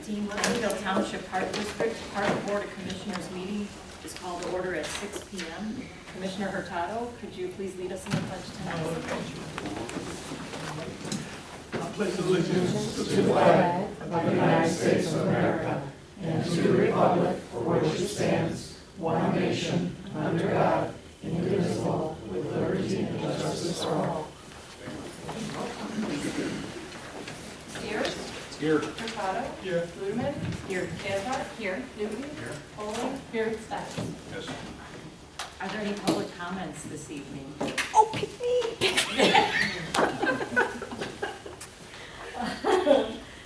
2015 Plainfield Township Park District Park Board of Commissioners meeting is called to order at 6 p.m. Commissioner Hurtado, could you please lead us in the pledge tonight? I pledge allegiance to the flag of the United States of America and to the republic for which it stands, one nation, under God, indivisible, with liberty and justice for all. Steers? Here. Hurtado? Here. Ludeman? Here. Casbar? Here. Newton? Here. Poling? Here. Stiles? Yes. Are there any public comments this evening? Oh, pick me!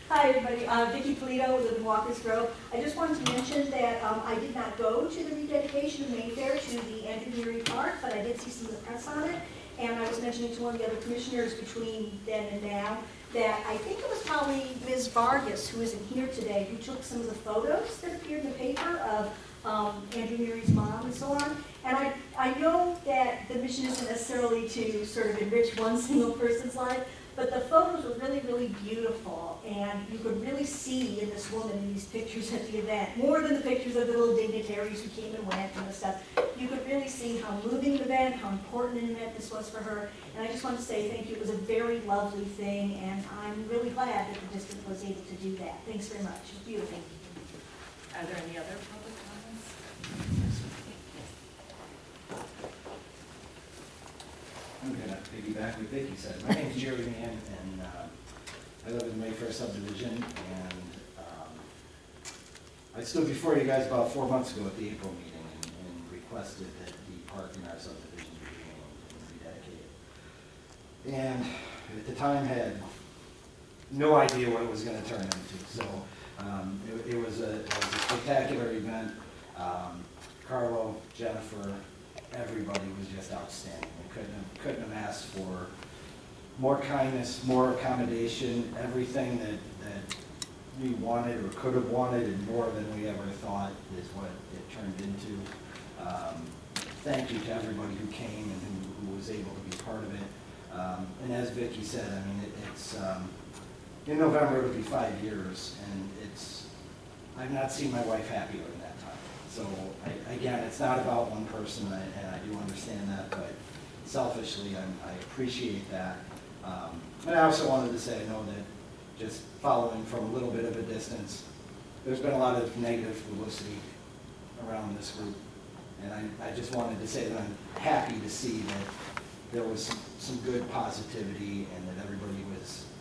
Hi, everybody. Vicki Polito, live in Walker's Grove. I just wanted to mention that I did not go to the rededication of Mayfair to the Andrew Neary Park, but I did see some of the press on it. And I was mentioning to one of the other commissioners between then and now that I think it was probably Ms. Vargas, who isn't here today, who took some of the photos that appeared in the paper of Andrew Neary's mom and so on. And I know that the mission isn't necessarily to sort of enrich one single person's life, but the photos were really, really beautiful, and you could really see in this woman in these pictures at the event, more than the pictures of the little dignitaries who came and went and the stuff. You could really see how moving an event, how important an event this was for her, and I just want to say thank you. It was a very lovely thing, and I'm really glad that the district was able to do that. Thanks very much. It was beautiful. Are there any other public comments? I'm going to piggyback what Vicki said. My name is Jerry Mann, and I live in the Mayfair subdivision, and I stood before you guys about 4 months ago at the April meeting and requested that the park in our subdivision be rededicated. And at the time had no idea what it was going to turn into, so it was a spectacular event. Carlo, Jennifer, everybody was just outstanding. We couldn't have asked for more kindness, more accommodation, everything that we wanted or could have wanted, and more than we ever thought is what it turned into. Thank you to everybody who came and who was able to be part of it. And as Vicki said, I mean, it's in November it'll be 5 years, and I've not seen my wife happier in that time. So again, it's not about one person, and I do understand that, but selfishly, I appreciate that. And I also wanted to say, I know that just following from a little bit of a distance, there's been a lot of negative publicity around this group, and I just wanted to say that I'm happy to see that there was some good positivity and that everybody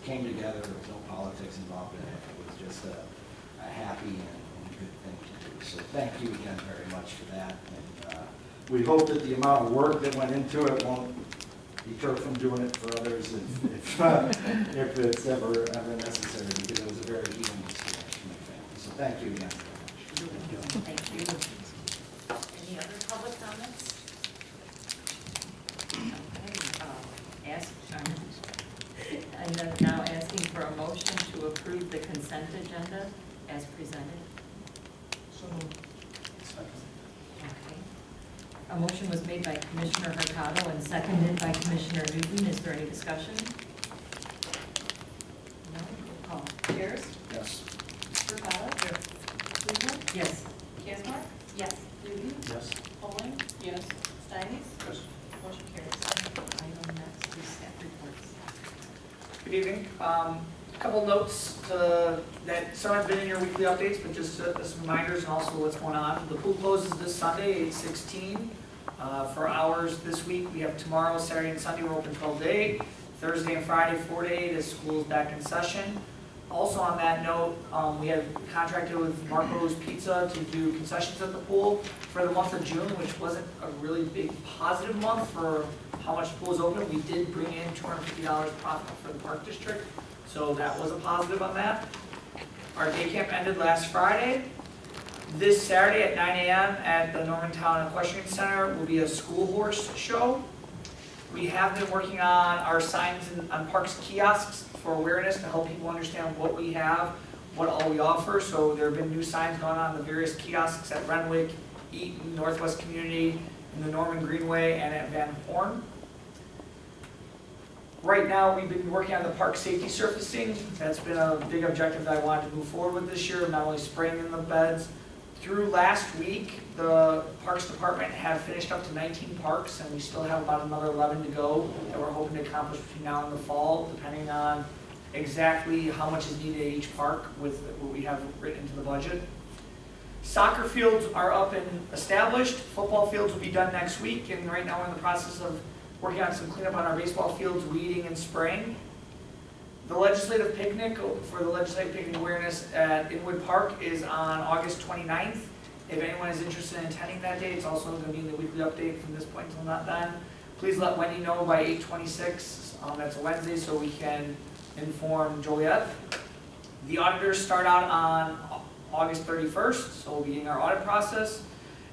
came together. There was no politics involved in it. It was just a happy and good thing to do. So thank you again very much for that. And we hope that the amount of work that went into it won't deter from doing it for others if it's ever necessary, because it was a very healing experience for my family. So thank you again very much. Thank you. Any other public comments? Okay, I'm now asking for a motion to approve the consent agenda as presented. Okay. A motion was made by Commissioner Hurtado and seconded by Commissioner Newton. Is there any discussion? No? Roll call. Cheers? Yes. Hurtado? Yes. Ludeman? Yes. Casbar? Yes. Newton? Yes. Poling? Yes. Stiles? Yes. Motion carries. Item next is staff reports. Good evening. A couple notes that some have been in your weekly updates, but just some reminders and also what's going on. The pool closes this Sunday, 8/16. For hours this week, we have tomorrow, Saturday and Sunday, we're open 12 to 8. Thursday and Friday, 4 to 8, as school is back in session. Also on that note, we have contracted with Marco's Pizza to do concessions at the pool for the month of June, which wasn't a really big positive month for how much the pool is open. We did bring in $250 profit for the park district, so that was a positive on that. Our day camp ended last Friday. This Saturday at 9 a.m. at the Normantown Equestrian Center will be a school horse show. We have been working on our signs on parks kiosks for awareness to help people understand what we have, what all we offer. So there have been new signs going on the various kiosks at Renwick, Eaton, Northwest Community, in the Norman Greenway, and at Van Horn. Right now, we've been working on the park safety surfacing. That's been a big objective that I wanted to move forward with this year, not only spraying in the beds. Through last week, the Parks Department have finished up to 19 parks, and we still have about another 11 to go that we're hoping to accomplish between now and the fall, depending on exactly how much is needed at each park with what we have written into the budget. Soccer fields are up and established. Football fields will be done next week, and right now we're in the process of working on some cleanup on our baseball fields, weeding and spraying. The legislative picnic for the legislative picnic awareness at Inwood Park is on August 29th. If anyone is interested in attending that day, it's also going to be in the weekly update from this point until not then. Please let Wendy know by 8/26. That's a Wednesday, so we can inform Joliet. The auditors start out on August 31st, so we'll be in our audit process.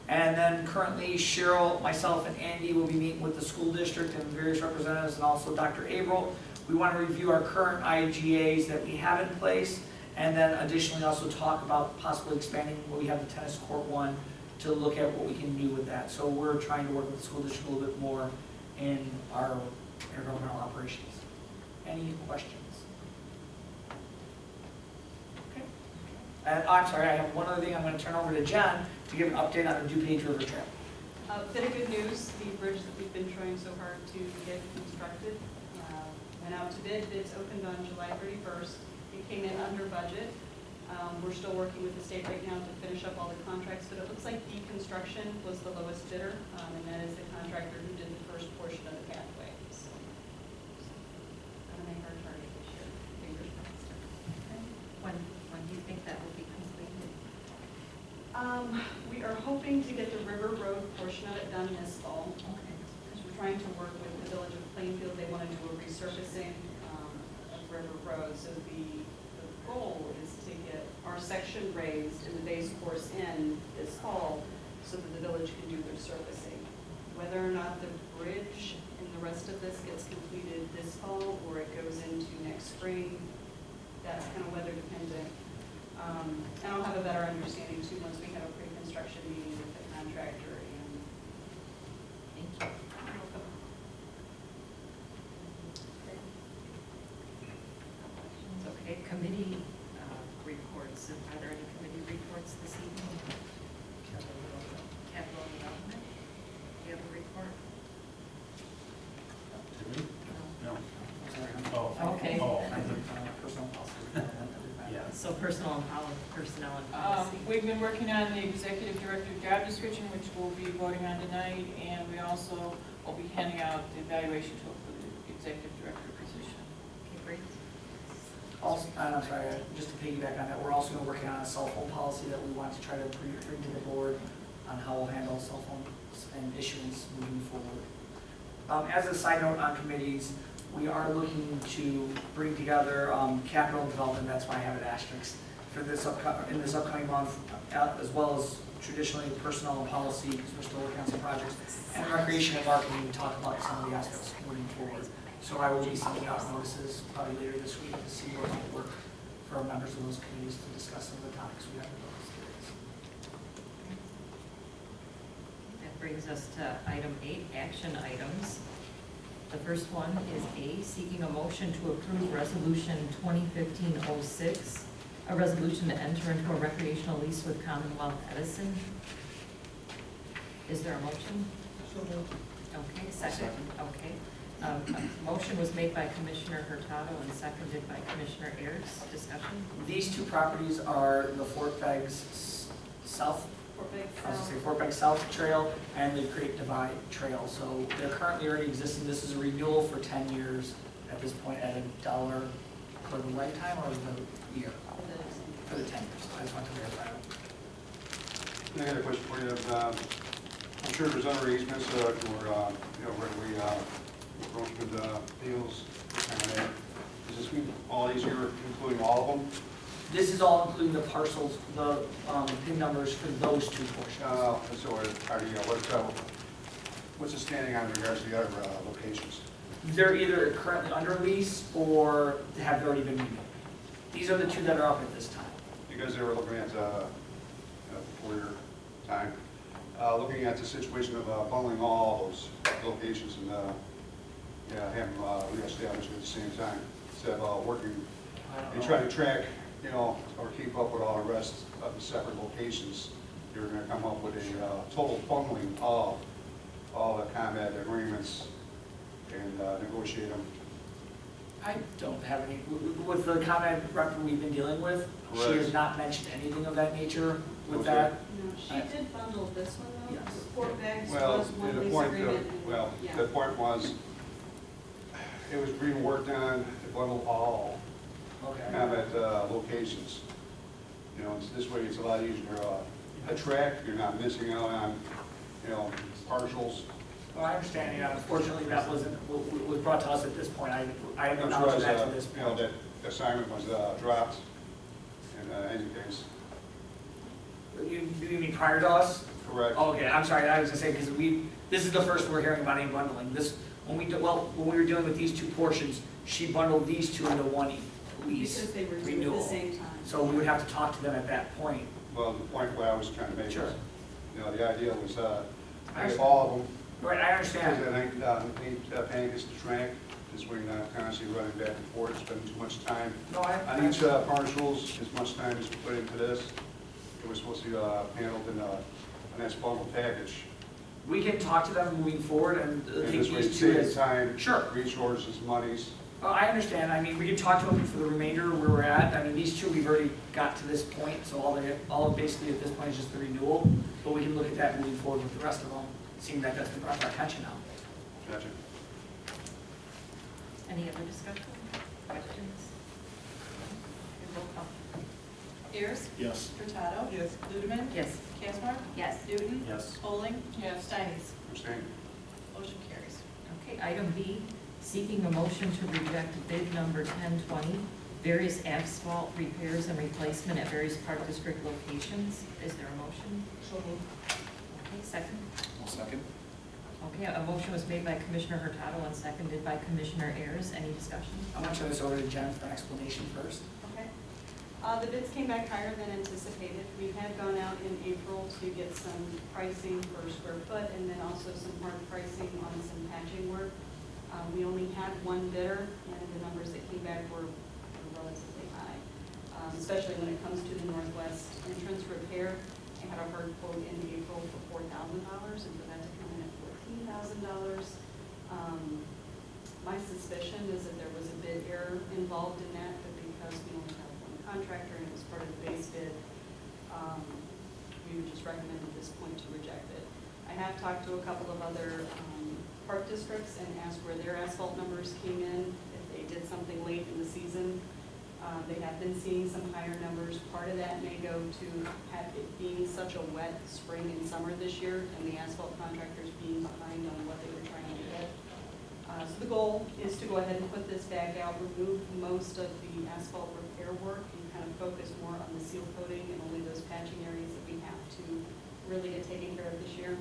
And then currently Cheryl, myself, and Andy will be meeting with the school district and various representatives, and also Dr. Averill. We want to review our current IGAs that we have in place, and then additionally also talk about possibly expanding what we have the tennis court one to look at what we can do with that. So we're trying to work with the school district a little bit more in our intergovernmental operations. Any questions? Okay. I'm sorry, I have one other thing I'm going to turn over to Jen to give an update on the DuPage River Trail. Bit of good news, the bridge that we've been trying so hard to get constructed went out to bid. Bids opened on July 31st. It came in under budget. We're still working with the state right now to finish up all the contracts, but it looks like the construction was the lowest bidder, and that is the contractor who did the first portion of the pathway. So, gonna make our target this year. Fingers crossed. When do you think that will be completed? We are hoping to get the River Road portion of it done this fall. Okay. Because we're trying to work with the Village of Plainfield. They want to do a resurfacing of River Road. So the goal is to get our section raised and the base course in this fall so that the village can do their surfacing. Whether or not the bridge and the rest of this gets completed this fall or it goes into next spring, that's kind of weather dependent. And I'll have a better understanding too once we have a pre-construction meeting with the contractor and. Thank you. Okay, committee reports. Are there any committee reports this evening? Capital Development. Do you have a report? No. Sorry. Okay. Personal policy. Yeah. So personnel and policy. We've been working on the executive director job description, which we'll be voting on tonight, and we also will be handing out the evaluation tool for the executive director position. Okay, great. Also, I'm sorry, just to piggyback on that, we're also working on a cell phone policy that we want to try to bring to the board on how we'll handle cell phones and issuance moving forward. As a side note on committees, we are looking to bring together capital development, that's why I have it asterisk, for this in this upcoming month, as well as traditionally personnel and policy, because we're still working on some projects, and recreation and marketing to talk about some of the aspects moving forward. So I will be sending out notices probably later this week to see what might work for members of those committees to discuss some of the topics we have in those areas. That brings us to item 8, action items. The first one is A, seeking a motion to approve resolution 2015-06, a resolution to enter into a recreational lease with Commonwealth Edison. Is there a motion? Okay, second. Okay. A motion was made by Commissioner Hurtado and seconded by Commissioner Ayers. Discussion? These two properties are the Fort Beggs South, I was gonna say Fort Beggs South Trail and the Creek Divide Trail. So they're currently already existing. This is a renewal for 10 years at this point at $1 for the lifetime or the year? For the 10 years. I just want to verify that. I got a question for you. I'm sure there's other easements for, where we approach with deals. Does this mean all these are including all of them? This is all including the parcels, the PIN numbers for those two portions. So what's the standing on regards to the other locations? They're either currently under lease or have already been renewed. These are the two that are up at this time. Because they were looking at, before your time, looking at the situation of bundling all those locations and have them reestablished at the same time, instead of working I don't and know. trying to track, or keep up with all the rest of the separate locations. You're gonna come up with a total bundling of all the combat agreements and negotiate them. I don't have any, with the comment rep we've been dealing with, she has Correct. not mentioned anything of that nature with Okay. that. No, she did bundle this one though. Yes. Fort Bags Well, was one the lease point, agreement. and- well, yeah. the point was, it was being worked on to bundle all Okay. combat locations. It's this way, it's a lot easier to track, you're not missing out on, partials. Well, I understand, unfortunately, that wasn't, what was brought to us at this point, I haven't I'm acknowledged sure that to this point. that assignment was dropped in any case. You mean prior to us? Correct. Oh, okay, I'm sorry, I was gonna say, because this is the first we're hearing about any bundling. When we were dealing with these two portions, she bundled these two into one lease Because they were due at renewal. the same time. So we would have to talk to them at that point. Well, the point what I was trying to make Sure. was, the idea was, I have all of them, Right, I because understand. it ain't paying us to track, this way you're not constantly running back and forth, spending too much time No, I, on each partials, as much time as we put into this. It was supposed to be handled in a nice bundled package. we can talk to them moving forward and And take this way it these two saves as. time, Sure. resources, monies. I understand, we can talk to them for the remainder where we're at, these two, we've already got to this point, so all basically at this point is just the renewal, but we can look at that moving forward with the rest of them, seeing that that's been brought to our attention now. Gotcha. Any other discussion, questions? Okay, roll call. Ayers? Yes. Hurtado? Yes. Ludeman? Yes. Casper? Yes. Newton? Yes. Poling? Yes. Styles? Understand? Motion carries. Okay, item B, seeking a motion to reject bid number 1020, various asphalt repairs and replacement at various park district locations. Is there a motion? So moved. Okay, second. I'll second. Okay, a motion was made by Commissioner Hurtado and seconded by Commissioner Ayers. Any discussion? I'm gonna turn this over to Jen for explanation first. Okay. The bids came back higher than anticipated. We had gone out in April to get some pricing per square foot and then also some hard pricing on some patching work. We only had one bidder and the numbers that came back were relatively high, especially when it comes to the northwest entrance repair. I had a hard quote in April for $4,000 and for that to come in at $14,000. My suspicion is that there was a bid error involved in that, but because we only have one contractor and it was part of the base bid, we would just recommend at this point to reject it. I have talked to a couple of other park districts and asked where their asphalt numbers came in, if they did something late in the season. They have been seeing some higher numbers. Part of that may go to it being such a wet spring and summer this year and the asphalt contractors being behind on what they were trying to get. So the goal is to go ahead and put this back out, remove most of the asphalt repair work and kind of focus more on the seal coating and only those patching areas that we have to really get taken care of this year.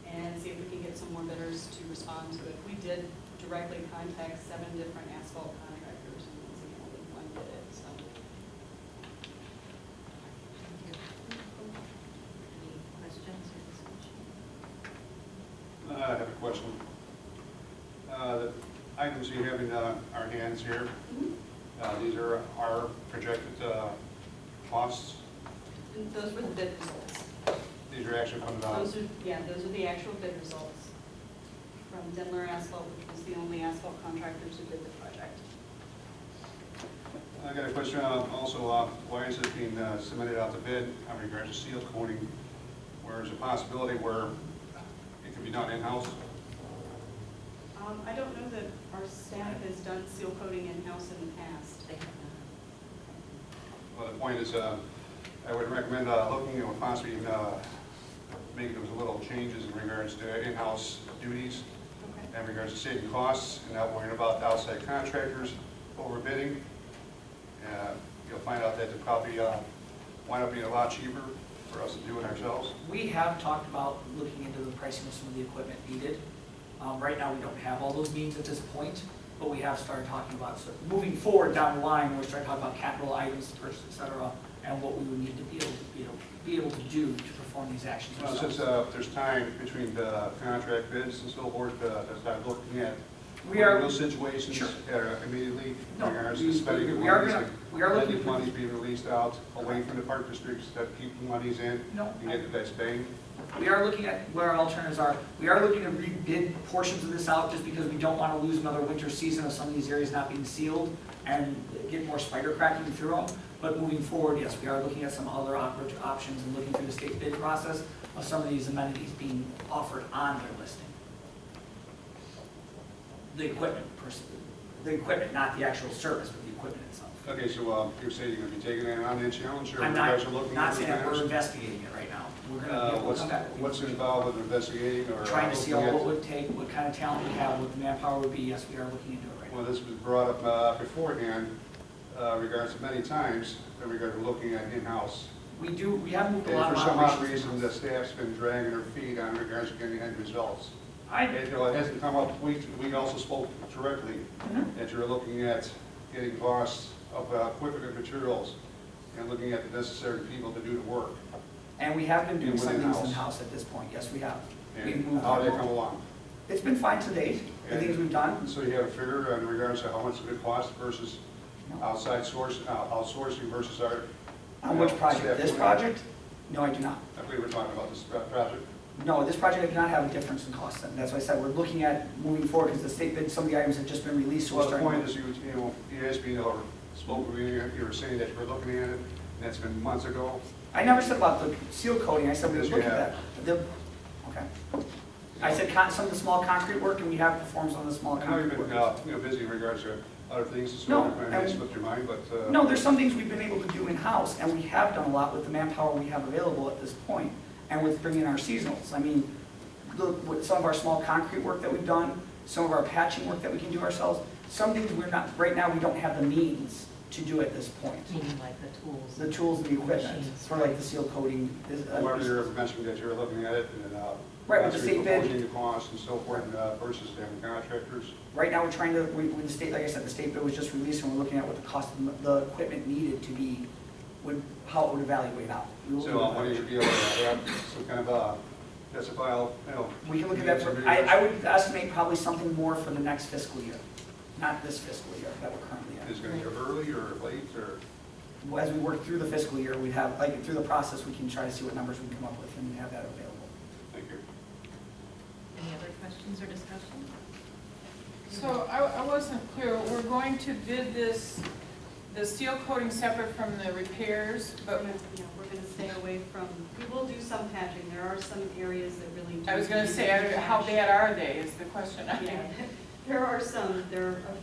And see if we can get some more bidders to respond to it. We did directly contact 7 different asphalt contractors and once again, only one did it, so. Thank you. Any questions or discussion? I have a question. The items you have in our hands here, these are our projected costs. And those were the bid results. These are actually from the, Those are the actual bid results from Denler Asphalt, which was the only asphalt contractors who did the project. I got a question also, why is it being submitted out to bid in regards to seal coating? Where is a possibility where it can be done in-house? I don't know that our staff has done seal coating in-house in the past. They have Well, the point is, I would recommend looking at possibly making those little changes in regards to in-house duties, Okay. in regards to saving costs, and not worrying about outside contractors overbidding. You'll find out that it probably wind up being a lot cheaper for us to do it ourselves. We have talked about looking into the pricing of some of the equipment needed. Right now, we don't have all those needs at this point, but we have started talking about, so moving forward down the line, we're starting to talk about capital items, purchase, et cetera, and what we would need to be able to be able to do to perform these actions Well, ourselves. since there's time between the contract bids and so forth, as I'm looking at, We are- those situations Sure. Immediately, No, in regards we- to spending of we are monies, gonna- and we are looking letting to- monies being released out away from the park districts that keep the monies in No. and get the best bang. We are looking at where our alternatives are. We are looking to rebid portions of this out just because we don't want to lose another winter season of some of these areas not being sealed and get more spider cracking through them. But moving forward, yes, we are looking at some other options and looking through the state bid process of some of these amenities being offered on their listing. The equipment, not the actual service, but the equipment itself. Okay, so you're saying you're going to be taking that on that challenge, or I'm you not, guys are looking not at saying that we're matters? investigating it right now. We're gonna What's come back. what's involved with investigating or? Trying to see what looking it would take, what kind of talent we have, what the manpower would be. Yes, we are looking into it right at- now. Well, this was brought up beforehand, regards to many times, in regard to looking at in-house. We have moved a And lot for of some odd operations. reason, the staff's been dragging their feet on regards to getting end results. I, It hasn't come up, we also spoke directly, that you're looking at getting costs of equipment and materials, and looking at the necessary people to do the work. and we have been doing And some things in-house. in-house at this point. Yes, we have. We've And moved how they on. come along. It's been fine to date, the things we've done. So you have a figure in regards to how much it would cost versus outside source, outsourcing versus our. On which project? staff This doing it? project? No, I do not. I believe we're talking about this project. No, this project I do not have a difference in cost. And that's why I said we're looking at moving forward because the state bid, some of the items have just been released. So we're Well, the starting. point is, you asked me, or spoke with me, you were saying that you were looking at it, and that's been months ago. I never said about the seal coating. I said we Yes, would you look at that. Okay. I said some of the small concrete work, and we have performed some of the small I know you've concrete been, work. busy in regards to other things, so No, I may have slipped your mind, but. No, there's some things we've been able to do in-house, and we have done a lot with the manpower we have available at this point, and with bringing in our seasonals. I mean, with some of our small concrete work that we've done, some of our patching work that we can do ourselves, some things we're not, right now, we don't have the means to do at this point. Meaning like the tools. The tools and the equipment Machines. for like the seal coating. However, you're mentioning that you're looking at it, and Right, with the possibly state bid. proposing the cost and so forth, versus having contractors. Right now, we're trying to, with the state, like I said, the state bid was just released, and we're looking at what the cost of the equipment needed to be, how it would evaluate out. We will do So that. when you should be able to have some kind of, specify, We can look at that, I would estimate probably something more for the next fiscal year, not this fiscal year that we're currently is it going to be early or late, or? in. As we work through the fiscal year, we'd have, like, through the process, we can try to see what numbers we can come up with and have that available. Thank you. Any other questions or discussion? So I wasn't clear, we're going to bid this, the seal coating separate from the repairs, but We're gonna stay away from, we will do some patching, there are some areas that really do. I was gonna need say, to be how patched. bad are they is the question. Yeah, there are a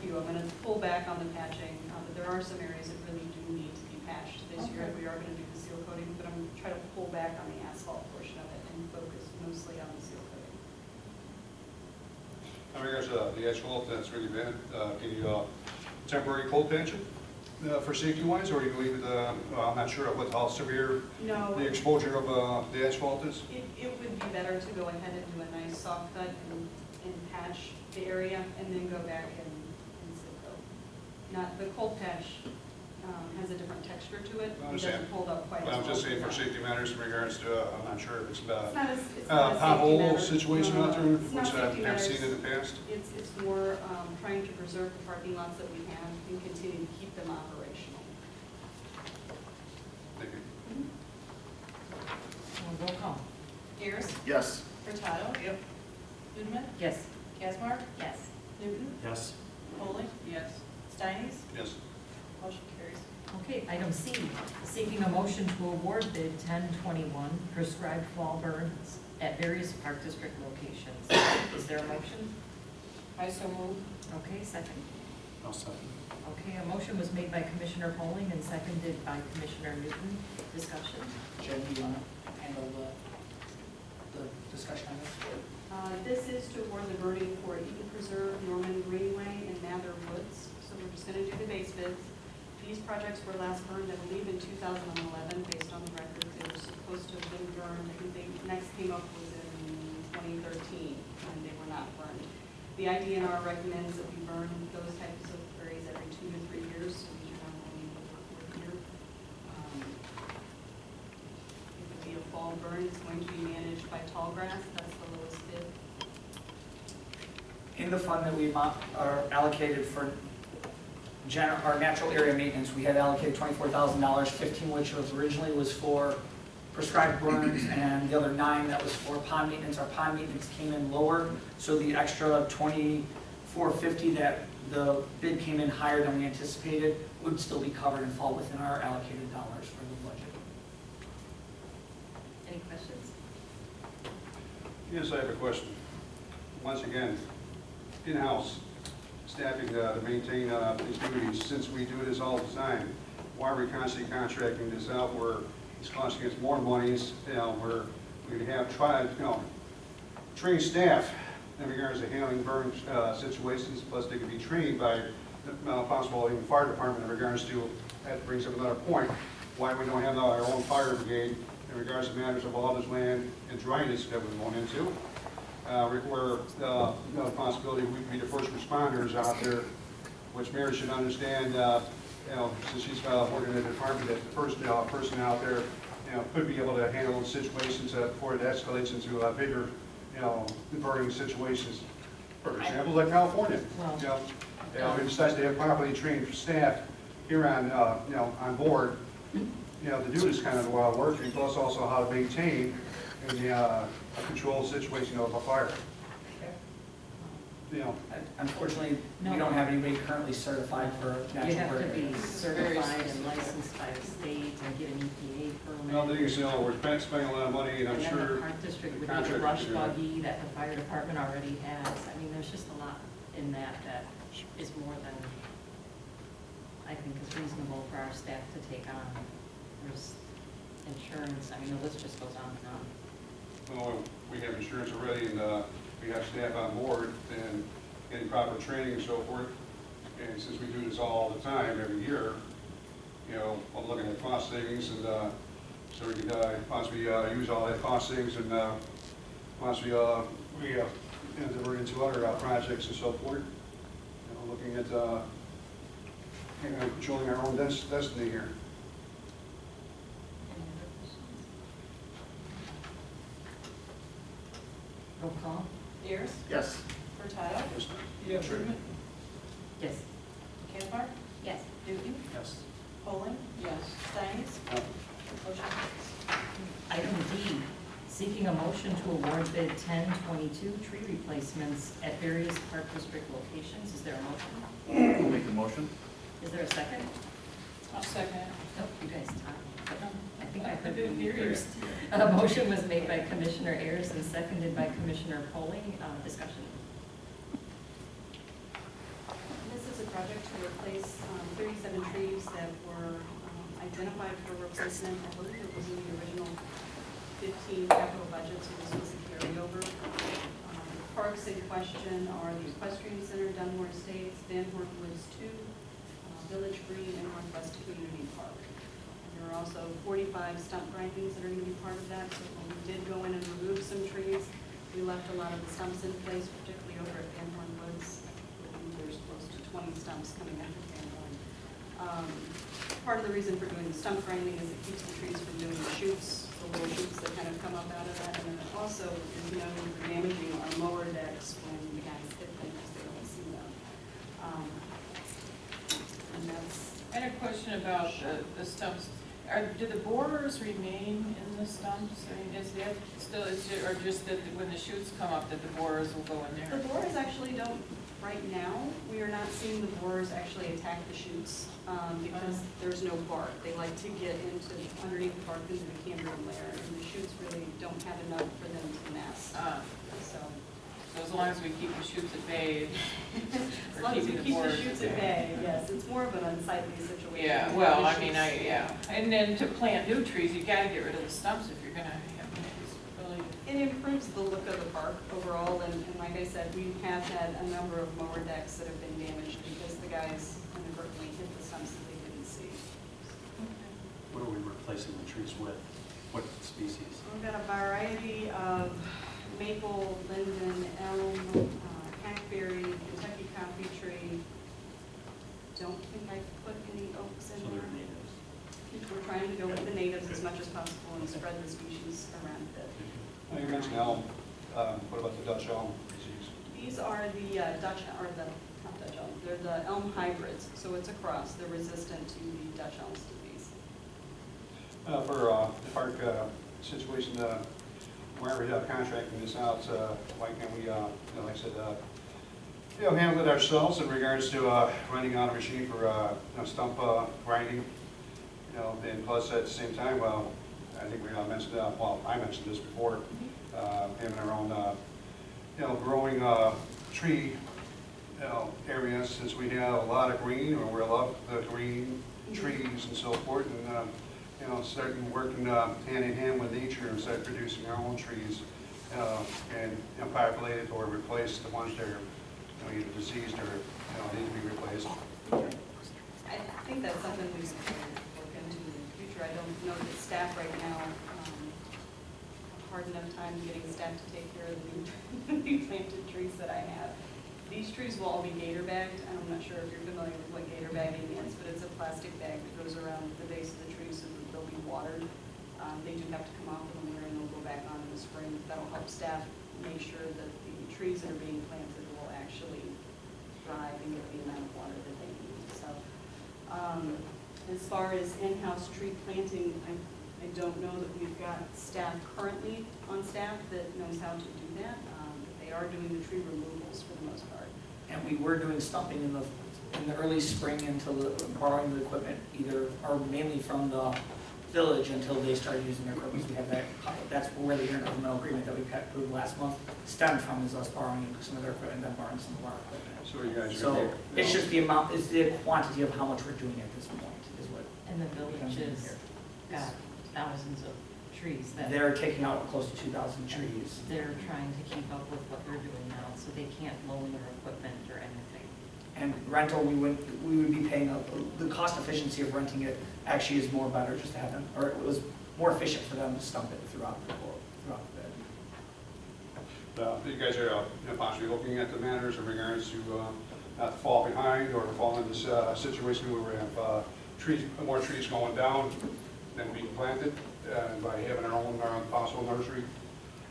few, I'm gonna pull back on the patching, but there are some areas that really do need to be patched. This year, Okay. we are gonna do the seal coating, but I'm trying to pull back on the asphalt portion of it and focus mostly on the seal coating. In regards to the asphalt, that's really bad, can you temporary cold patch it for safety wise, or you leave it, I'm not sure how severe No, the exposure of the asphalt is? it would be better to go ahead and do a nice soft cut and patch the area and then go back and seal coat. Not, the cold patch has a different texture to it. I It understand. doesn't hold up quite as Well, well. I'm just saying for safety matters in regards to, I'm not sure if it's It's not a safety pothole matter. situation No, out there, it's not which safety I've seen matters. in the past. It's more trying to preserve the parking lots that we have and continue to keep them operational. Thank you. Roll call. Ayers? Yes. Hurtado? Yep. Udemeth? Yes. Casbar? Yes. Newton? Yes. Polley? Yes. Steines? Yes. Motion carries. Okay, item C, seeking a motion to award bid 1021 prescribed fall burns at various park district locations. Is there a motion? I so move. Okay, second. I'll second. Okay, a motion was made by Commissioner Polling and seconded by Commissioner Newton. Discussion? Jen, do you want to handle the discussion on this? This is to award the burning for Eden Preserve, Norman Greenway, and Mather Woods. So we're just going to do the base bids. These projects were last burned, I believe, in 2011, based on the records. They were supposed to have been burned. I think they next came up was in 2013, and they were not burned. The IDNR recommends that we burn those types of areas every 2 to 3 years, so these are not only the fourth year. If it's annual burn is going to be managed by Tallgrass. That's the lowest bid. In the fund that we are allocated for our natural area maintenance, we had allocated $24,000, 15 which was originally was for prescribed burns, and the other 9 that was for pond maintenance. Our pond maintenance came in lower, so the extra $24,50 that the bid came in higher than we anticipated would still be covered and fall within our allocated dollars for the budget. Any questions? Yes, I have a question. Once again, in-house staffing to maintain these duties, since we do this all the time, why are we constantly contracting this out where it's costing us more monies, where we have tried, trained staff in regards to handling burn situations, plus they could be trained by possible even fire department in regards to, that brings up another point, why we don't have our own fire brigade in regards to matters of all this land and dryness that we're going into. Where the possibility we'd be the first responders out there, which Mary should understand, since she's working in the department, that the first person out there, could be able to handle those situations before it escalates into bigger, burning situations. For example, like California, it decides to have properly trained staff here on board, to do this kind of work, and plus also how to maintain and a controlled situation of a fire. Unfortunately, we don't have anybody currently certified for natural You have to burn. be certified and licensed by the state and get an EPA permit. Well, the thing is, we're spending a lot of money, and I'm And then sure the park district would the need a contractor brush should do that. buggy that the fire department already has. I mean, there's just a lot in that is more than I think is reasonable for our staff to take on. There's insurance, I mean, the list just goes on and on. well, we have insurance already, and we have staff on board, and getting proper training and so forth. And since we do this all the time, every year, I'm looking at cost savings, and so we could possibly use all that cost savings and possibly divert into other projects and so forth. Looking at controlling our own destiny here. Any other questions? Roll call? Ayers? Yes. Hurtado? Yes. Goodman? Yes. Campbell? Yes. Newton? Yes. Poling? Yes. Stennis? Motion carries. Item D, seeking a motion to award bid 1022 tree replacements at various park district locations. Is there a motion? I'll make the motion. Is there a second? I'll second it. Nope, you guys talk. I think I heard you first. A motion was made by Commissioner Ayers and seconded by Commissioner Poling. Discussion. This is a project to replace 37 trees that were identified for replacement. I believe it was in the original 15 capital budget, so this was a carryover. The parks in question are the Equestrian Center, Dunmore Estates, Van Horn Woods 2, Village Green, and Northwest Community Park. There are also 45 stump grindings that are going to be part of that, so when we did go in and remove some trees, we left a lot of the stumps in place, particularly over at Van Horn Woods. I believe there's close to 20 stumps coming out of Van Horn. Part of the reason for doing the stump grinding is it keeps the trees from doing the shoots, the little shoots that kind of come up out of that, and then it also is known for damaging our mower decks when the guys hit them because they don't see them. And that's, I had a question about the stumps. Do the borers remain in the stumps? I mean, is that still, or just that when the shoots come up, that the borers will go in the there? borers actually don't, right now, we are not seeing the borers actually attack the shoots because there's no bark. They like to get into, underneath the bark into the cambium layer, and the shoots really don't have enough for them to nest. So, So as long as we keep the shoots at bay, as long as we keep the shoots at bay, yes, it's more of an unsightly situation. Yeah, well, I mean, and then to plant new trees, you gotta get rid of the stumps if you're gonna have these really. It improves the look of the park overall, and like I said, we have had a number of mower decks that have been damaged because the guys inadvertently hit the stumps that they didn't see. What are we replacing the trees with? What species? We've got a variety of maple, linden, elm, hackberry, Kentucky coffee tree. Don't think I put any oaks in So there. they're natives. We're trying to go with the natives as much as possible and spread the species around a bit. Now, you mentioned elm. What about the Dutch elm disease? These are the not Dutch elm, they're the elm hybrids, so it's a cross. They're resistant to the Dutch elm's disease. For the park situation, where we have contracting this out, why can't we, like I said, handle it ourselves in regards to renting out a machine for stump grinding? And plus at the same time, I think we mentioned, I mentioned this before, having our own, growing tree, area, since we have a lot of green, or we love the green trees and so forth, and starting working hand in hand with nature and start producing our own trees, and populate it or replace the ones that are either diseased or need to be replaced. I think that's something we can look into in the future. I don't know that staff right now have hard enough time getting staff to take care of the new planted trees that I have. These trees will all be gator bagged. I'm not sure if you're familiar with what gator bagging is, but it's a plastic bag that goes around the base of the tree so that they'll be watered. They do have to come off in the winter and they'll go back on in the spring. That'll help staff make sure that the trees that are being planted will actually thrive and get the amount of water that they need. So, as far as in-house tree planting, I don't know that we've got staff currently on staff that knows how to do that. But they are doing the tree removals for the most part. And we were doing stumping in the early spring until borrowing the equipment, either, or mainly from the village until they started using their equipment. We have that, that's where the intergovernmental agreement that we approved last month stemmed from, is us borrowing some of their equipment and then borrowing some of our equipment. So you guys So it's just the amount, it's the quantity of how much we're doing at this point is what. And the village has got thousands of trees that. They're taking out close to 2,000 trees. They're trying to keep up with what they're doing now, so they can't loan their equipment or anything. And rental, we would be paying the cost efficiency of renting it actually is more better just to have them, or it was more efficient for them to stump it throughout the bed. You guys are possibly looking at the matters in regards to not to fall behind or to fall in this situation where we have more trees going down than being planted by having our own possible nursery.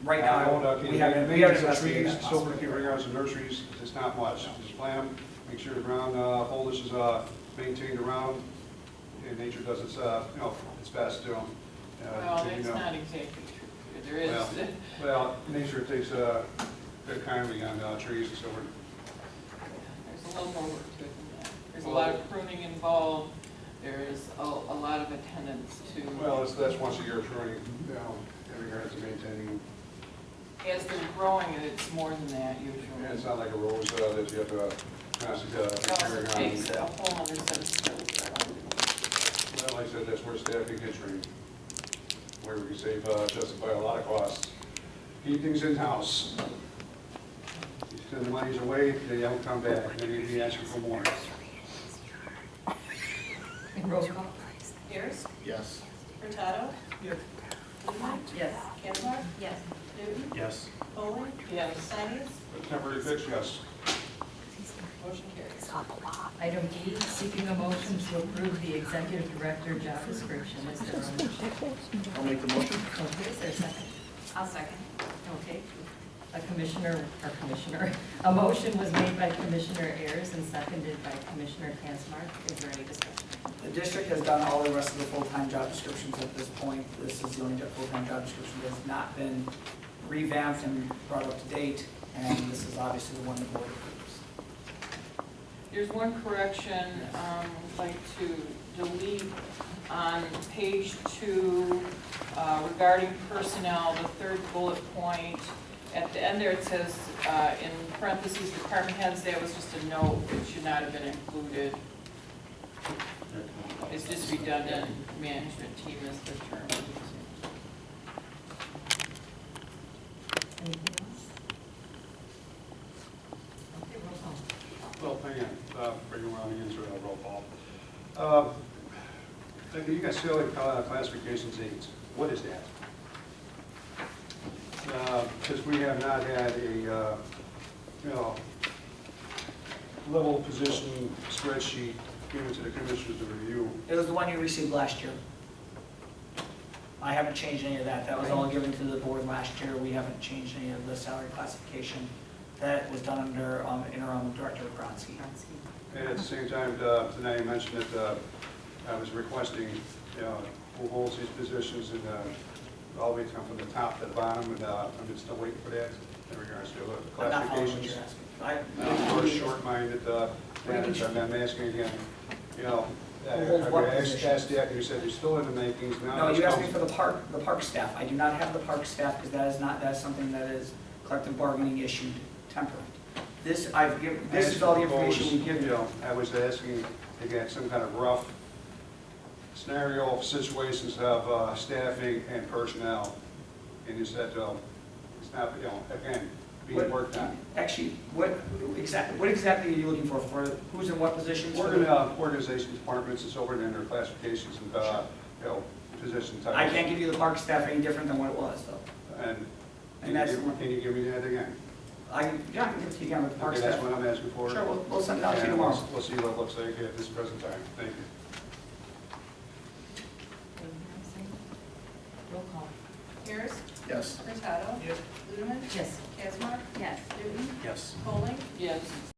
Right now, we haven't Maintenance of investigated trees, that so in possibility. regards to nurseries, it's not much. Just plant them, make sure the ground foliage is maintained around, and nature does its its best to. Well, that's not exactly true. There is, Well, nature takes good kindly on trees and so forth. there's a little more work to it than that. There's a lot of pruning involved. There's a lot of attendance to. Well, that's once a year pruning, in regards to maintaining. As they're growing, it's more than that usually. Yeah, it's not like a rose that you have to constantly take care It of. takes a whole other set of skills. Well, like I said, that's where staff can get trained, where we can save, justify a lot of costs. Keep things in-house. You send the monies away, they don't come back, then you'd be asking for more. Roll call? Harris? Yes. Hurtado? Yes. Yes. Kevlar? Yes. Newton? Yes. Foley? Yes. Sines? Temporary fix, yes. Motion carries. Item E, seeking a motion to approve the executive director job description. Is there a motion? I'll make the motion. Okay, is there a second? I'll second. Okay. A motion was made by Commissioner Ayers and seconded by Commissioner Cansmark. Is there any discussion? The district has done all the rest of the full-time job descriptions at this point. This is the only full-time job description that has not been revamped and brought up to date, and this is obviously the one the board approves. There's one correction I'd like to delete on page 2 regarding personnel, the third bullet point. At the end there it says, in parentheses, department heads, that was just a note, it should not have been included. It's just redundant, management team is the term. Anything else? Okay, roll call. Well, hang on, bring around again, sort of roll call. You guys see like classifications aids, what is that? Because we have not had a, level position spreadsheet given to the commissioners to review. It was the one you received last year. I haven't changed any of that. That was all given to the board last year. We haven't changed any of the salary classification. That was done under interim Director Bronski. And at the same time, tonight you mentioned that I was requesting, who holds these positions, and all the way from the top to the bottom, and I'm just still waiting for that in regards to I'm not following what you're classifications. asking. Of course, short-minded manager, I'm asking again, Who holds what I positions? asked that, you said you're still in the makings, now. No, it's you asked me come- for the park staff. I do not have the park staff because that is something that is collective bargaining issued temporary. This is all the information we give you. I was asking to get some kind of rough scenario of situations of staffing and personnel. And you said, it's not, again, being worked on. Actually, what exactly are you looking for? For who's in what positions? We're in organization departments, it's over in their classifications and, position titles. I can't give you the park staff any different than what it was, though. And And that's- can you give me that again? I can give it to you again with the park Okay, staff. that's what I'm asking for. Sure, we'll send it out to you And tomorrow. we'll see what it looks like at this present time. Thank you. Roll call. Harris, Yes. Hurtado. Yes. Ludeman, Yes. Kazmar, Yes. Newton, Yes. Coley, Yes.